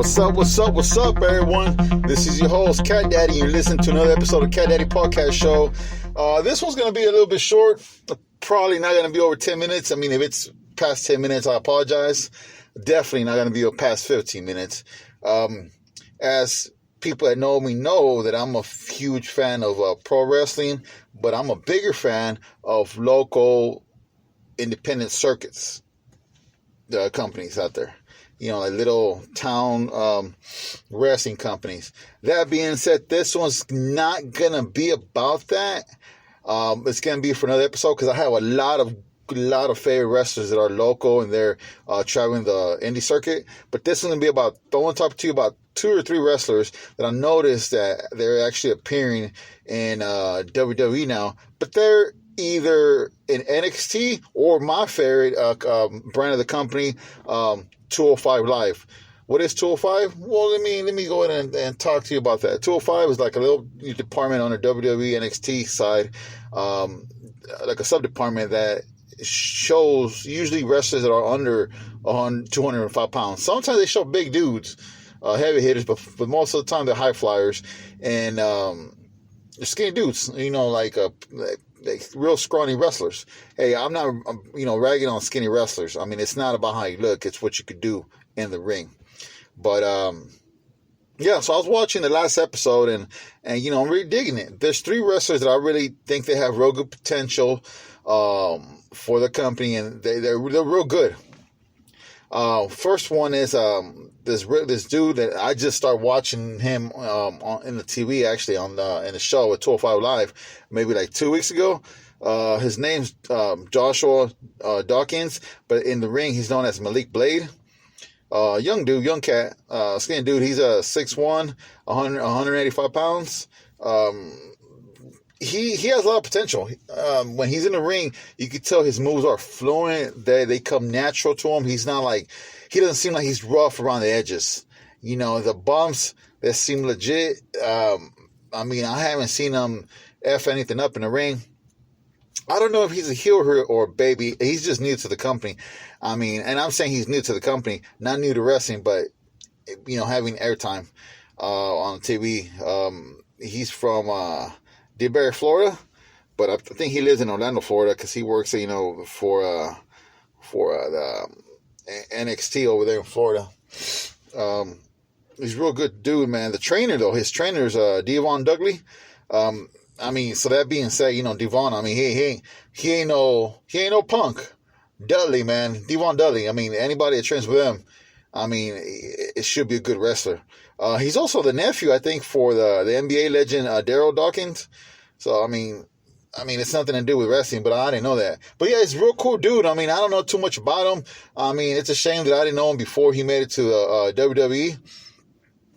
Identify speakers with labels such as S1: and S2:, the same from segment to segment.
S1: What's up, everyone? This is your host, Cat Daddy. You're listening to another episode of Cat Daddy Podcast Show. This one's going to be a little bit short. Probably not going to be over 10 minutes. I mean, if it's past 10 minutes, I apologize. Definitely not going to be past 15 minutes. As people that know me know that I'm a huge fan of pro wrestling, but I'm a bigger fan of local independent circuits, companies out there. You know, like little town wrestling companies. That being said, this one's not going to be about that. It's going to be for another episode because I have a lot of favorite wrestlers that are local and they're traveling the indie circuit. But this is going to be about, I want to talk to you about 2 or 3 wrestlers that I noticed that they're actually appearing in WWE now. But they're either in NXT or my favorite brand of the company, 205 Live. What is 205? Well, let me go ahead and talk to you about that. 205 is like a little department on the WWE NXT side, like a sub-department that shows usually wrestlers that are under 205 pounds. Sometimes they show big dudes, heavy hitters, but most of the time they're high flyers and they're skinny dudes, you know, like real scrawny wrestlers. Hey, I'm not, ragging on skinny wrestlers. I mean, it's not about how you look. It's what you could do in the ring. But, yeah, so I was watching the last episode and I'm really digging it. There's 3 wrestlers that I really think they have real good potential, for the company, and they're real good. First one is, this dude that I just started watching him in the TV, actually in the show at 205 Live, maybe like 2 weeks ago. His name's Joshua Dawkins, but in the ring he's known as Malik Blade. Young dude, young cat, skinny dude. He's 6'1", 185 pounds. He has a lot of potential. When he's in the ring, you can tell his moves are fluent. They come natural to him. He's not like, he doesn't seem like he's rough around the edges. You know, the bumps that seem legit. I mean, I haven't seen him F anything up in the ring. I don't know if he's a heel or a baby. He's just new to the company. I mean, and I'm saying he's new to the company, not new to wrestling, but, having airtime on TV. He's from DeBerry, Florida, but I think he lives in Orlando, Florida, because he works, for the NXT over there in Florida. He's a real good dude, man. The trainer, though, his trainer's Devon Dudley. I mean, so that being said, Devon, I mean, he ain't no punk. Dudley, man, Devon Dudley. I mean, anybody that trains with him, I mean, it should be a good wrestler. He's also the nephew, I think, for the NBA legend Daryl Dawkins. So, I mean, it's nothing to do with wrestling, but I didn't know that. But yeah, he's a real cool dude. I mean, I don't know too much about him. I mean, it's a shame that I didn't know him before he made it to WWE.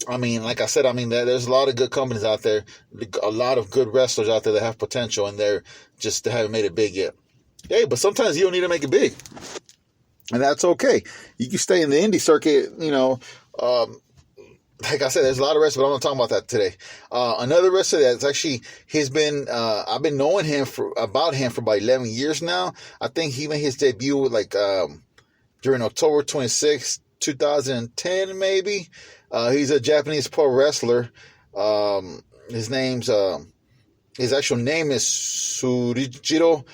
S1: I mean, like I said, there's a lot of good companies out there, a lot of good wrestlers out there that have potential, and they haven't made it big yet. Hey, but sometimes you don't need to make it big, and that's okay. You can stay in the indie circuit, like I said, there's a lot of wrestlers, but I'm not talking about that today. Another wrestler that's actually, I've been knowing him for about 11 years now. I think he made his debut during October 26, 2010, maybe. He's a Japanese pro wrestler. His actual name is Surijiro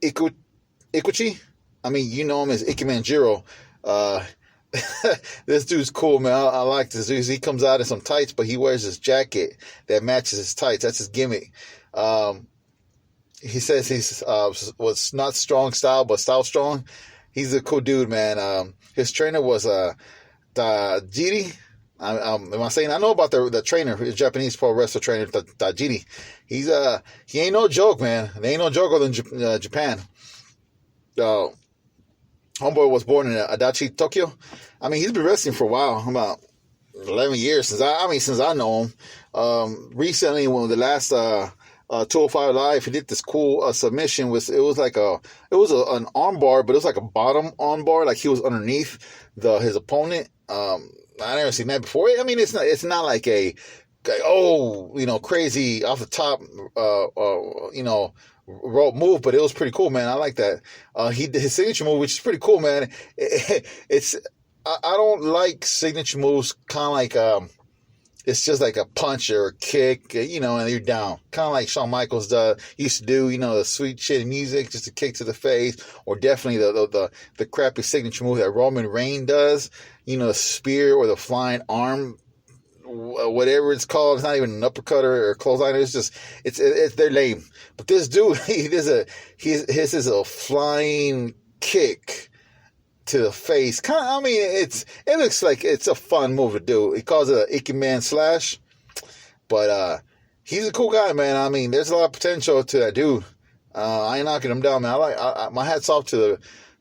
S1: Ikuchi. I mean, you know him as Ikemen Jiro. This dude's cool, man. I like this dude. He comes out in some tights, but he wears this jacket that matches his tights. That's his gimmick. He says he's was not strong style, but style strong. He's a cool dude, man. His trainer was Tajiri. Am I saying? I know about the trainer, the Japanese pro wrestler trainer, Tajiri. He ain't no joke, man. There ain't no joke other than Japan. Homeboy was born in Adachi, Tokyo. I mean, he's been wrestling for a while, about 11 years since I know him. Recently, when the last 205 Live, he did this cool submission. It was an armbar, but it was like a bottom armbar, like he was underneath his opponent. I never seen that before. I mean, it's not like a crazy off the top, rope move, but it was pretty cool, man. I like that. He did his signature move, which is pretty cool, man. It's I don't like signature moves, kind of like it's just like a punch or a kick, and you're down. Kind of like Shawn Michaels used to do, the sweet shitty music, just a kick to the face, or definitely the crappy signature move that Roman Reigns does, the spear or the flying arm, whatever it's called. It's not even an uppercut or a clothesline. It's just, they're lame. But this dude, his is a flying kick to the face. It looks like it's a fun move to do. He calls it an Ike Man slash, but he's a cool guy, man. There's a lot of potential to that dude. I ain't knocking him down, man. My hats off to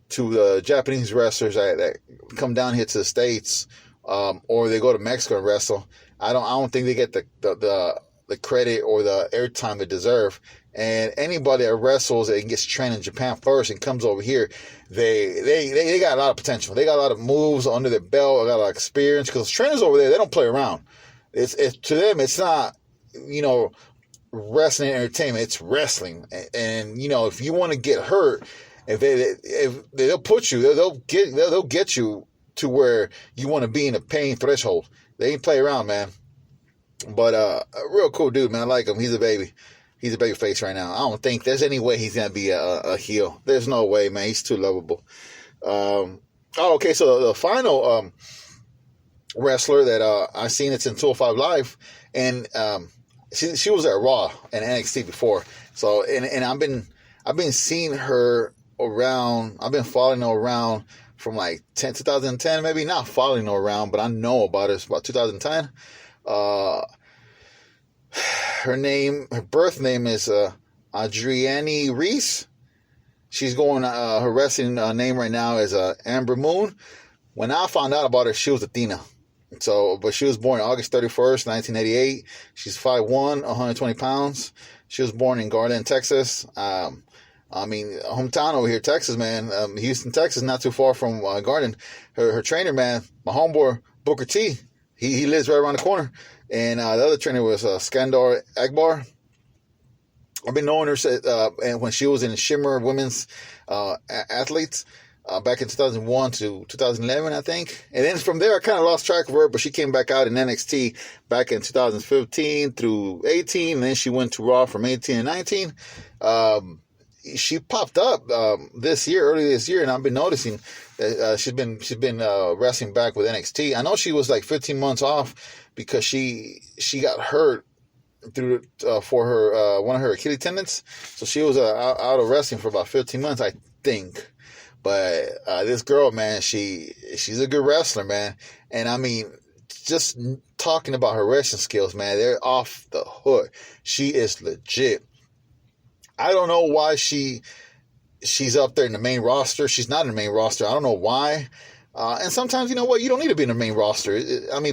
S1: the Japanese wrestlers that come down here to the States, or they go to Mexico and wrestle. I don't think they get the credit or the airtime they deserve. And anybody that wrestles and gets trained in Japan first and comes over here, they got a lot of potential. They got a lot of moves under their belt. They got a lot of experience, because trainers over there, they don't play around. It's to them, it's not wrestling entertainment. It's wrestling. And if you want to get hurt, if they'll put you, they'll get you to where you want to be in a pain threshold. They ain't play around, man. But a real cool dude, man. I like him. He's a baby. He's a baby face right now. I don't think there's any way he's going to be a heel. There's no way, man. He's too lovable. Okay. So the final wrestler that I seen, it's in 205 Live, and she was at Raw and NXT before. So and I've been seeing her around. I've been following her around from like 2010, maybe not following her around, but I know about her. It's about 2010. Her birth name is Adrienne Reese. She's going, her wrestling name right now is Amber Moon. When I found out about her, she was Athena. But she was born August 31st, 1988. She's 5'1", 120 pounds. She was born in Garland, Texas. Hometown over here, Texas, man. Houston, Texas, not too far from Garden. Her trainer, man, my homeboy, Booker T, he lives right around the corner. And the other trainer was Skandar Akbar. I've been knowing her and when she was in Shimmer Women's Athletes back in 2001 to 2011, I think. And then from there, I kind of lost track of her, but she came back out in NXT back in 2015 through 18. And then she went to Raw from 18 and 19. She popped up early this year, and I've been noticing that she's been wrestling back with NXT. I know she was like 15 months off because she got hurt for her one of her Achilles tendons, so she was out of wrestling for about 15 months, I think. But this girl, man, she's a good wrestler, man, and just talking about her wrestling skills, man, they're off the hook. She is legit. I don't know why she's up there in the main roster. She's not in the main roster. I don't know why. And sometimes, you know what, you don't need to be in the main roster.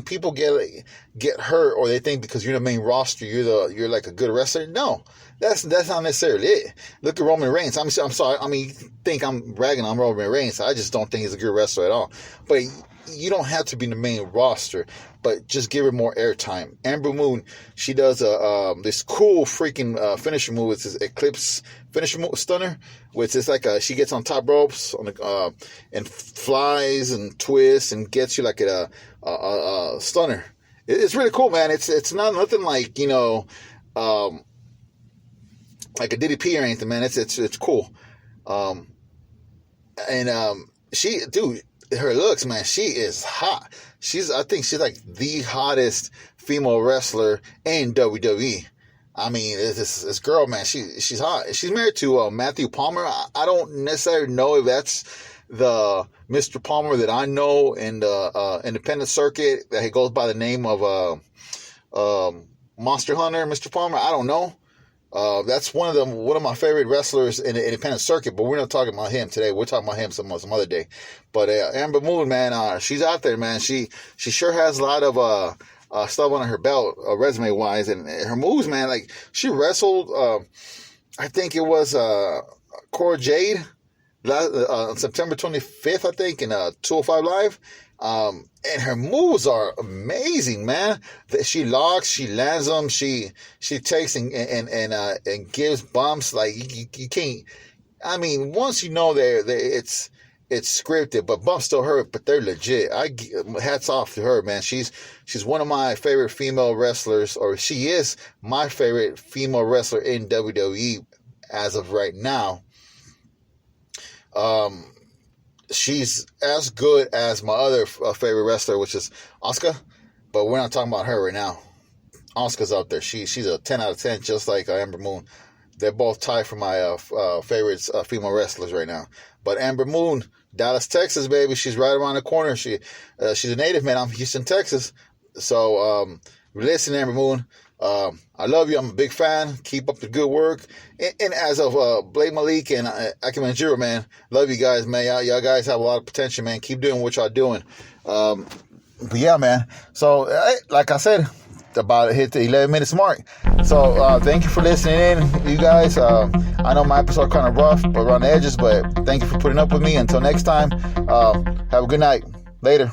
S1: People get hurt, or they think because you're in the main roster, you're like a good wrestler. No, that's not necessarily it. Look at Roman Reigns. I'm sorry. You think I'm ragging on Roman Reigns. I just don't think he's a good wrestler at all. But you don't have to be in the main roster, but just give her more airtime. Amber Moon, she does this cool freaking finisher move. It's this Eclipse finisher move, stunner, which is like she gets on top ropes and flies and twists and gets you like a stunner. It's really cool, man. It's not nothing like like a DDP or anything, man. It's cool. Her looks, man, she is hot. I think she's like the hottest female wrestler in WWE. This girl, man, she's hot. She's married to Matthew Palmer. I don't necessarily know if that's the Mr. Palmer that I know in the independent circuit, that he goes by the name of Monster Hunter, Mr. Palmer. I don't know. That's one of my favorite wrestlers in the independent circuit, but we're not talking about him today. We're talking about him some other day. But Amber Moon, man, she's out there, man. She sure has a lot of stuff on her belt, resume wise, and her moves, man. Like, she wrestled, I think it was Cora Jade on September 25th, I think, in 205 Live. And her moves are amazing, man. She locks, she lands them, she takes and gives bumps. Like, you can't. Once you know it's
S2: it's scripted, but bumps still hurt, but they're legit. Hats off to her, man. She's one of my favorite female wrestlers, or she is my favorite female wrestler in WWE as of right now. She's as good as my other favorite wrestler, which is Asuka, but we're not talking about her right now. Asuka's up there. She's a 10 out of 10, just like Ember Moon. They're both tied for my favorites female wrestlers right now. But Ember Moon, Dallas, Texas, baby. She's right around the corner. She's a native, man. I'm Houston, Texas. So listen, Ember Moon. I love you. I'm a big fan. Keep up the good work. And as of Blade Malik and Akim Manjiro, man, love you guys, man. Y'all guys have a lot of potential, man. Keep doing what y'all doing. But yeah, man. So like I said, about to hit the 11 minutes mark. So thank you for listening in, you guys. I know my episode kind of rough, but around the edges, but thank you for putting up with me. Until next time, have a good night. Later.